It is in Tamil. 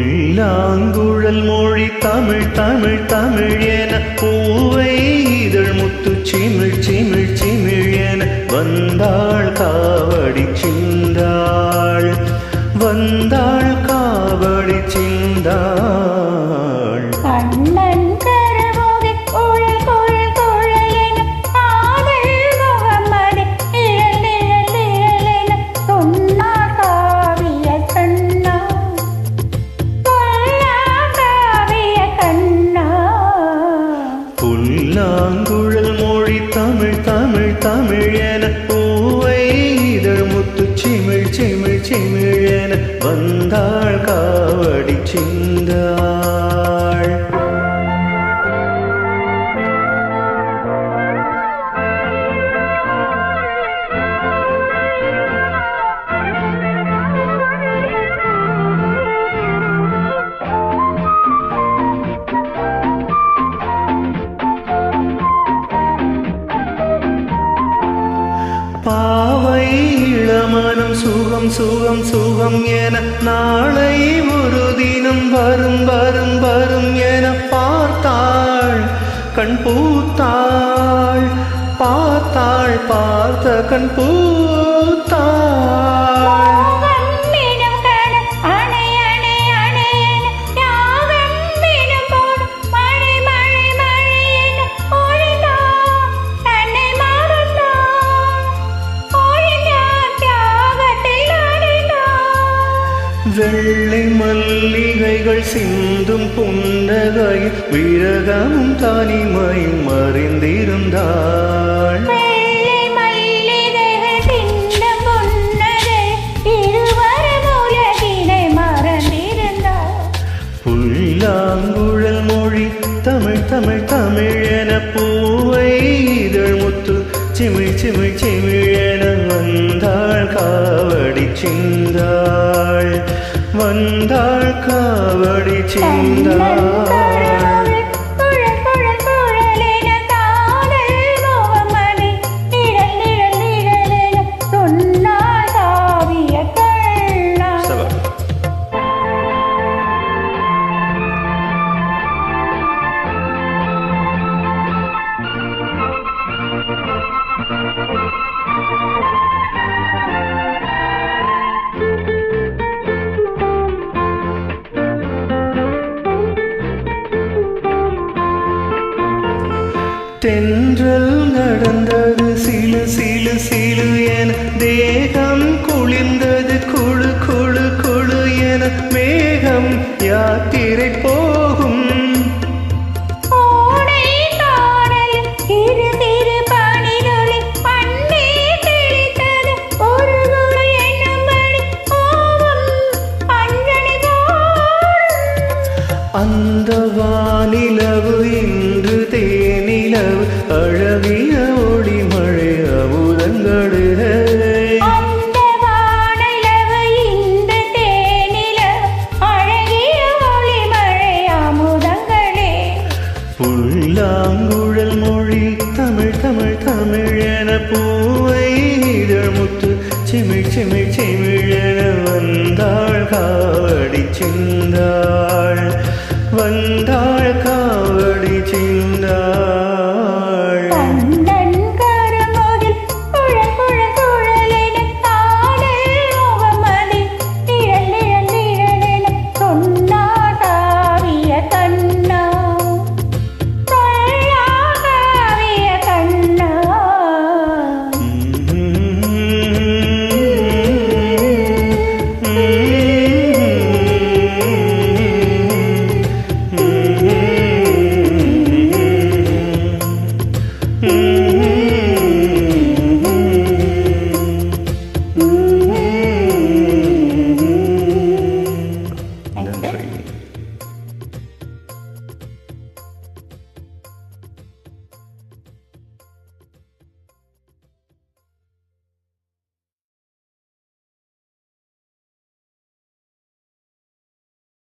புல்லாங்குழல் மொழி தமிழ் தமிழ் தமிழ் என பூவை இதழ் முத்து சிமிழ் சிமிழ் சிமிழ் என வந்தாள் காவடி சிந்தாள் வந்தாள் காவடி சிந்தாள் கண்ணன் கரவோகை குழல் குழல் குழல் என காதல் முகமது நிழல் நிழல் நிழல் என சொன்னார் காவிய கண்ணா புல்லாங்குழல் மொழி தமிழ் தமிழ் தமிழ் என பூவை இதழ் முத்து சிமிழ் சிமிழ் சிமிழ் என வந்தாள் காவடி சிந்தாள் பாவை இளமனம் சுகம் சுகம் சுகம் என நாளை ஒரு தினம் வரும் வரும் வரும் என பார்த்தாள் கண் பூத்தாள் பார்த்தாள் பார்த்த கண் பூத்தாள் வெள்ளை மல்லிகைகள் சிந்தும் புன்னகையில் விரகமும் தனிமையும் மறைந்திருந்தாள் புல்லாங்குழல் மொழி தமிழ் தமிழ் தமிழ் என பூவை இதழ் முத்து சிமிழ் சிமிழ் சிமிழ் என வந்தாள் காவடி சிந்தாள் வந்தாள் காவடி சிந்தாள் தென்றல் நடந்தது சிலு சிலு சிலு என தேகம் குளிர்ந்தது குழு குழு குழு என மேகம் யாத்திரை போகும் அந்த வானிலவு இன்று தேனிலவு அழகிய ஒளி மழை அமுதங்களே புல்லாங்குழல் மொழி தமிழ் தமிழ் தமிழ் என பூவை இதழ் முத்து சிமிழ் சிமிழ் சிமிழ் என வந்தாள் காவடி சிந்தாள் வந்தாள் காவடி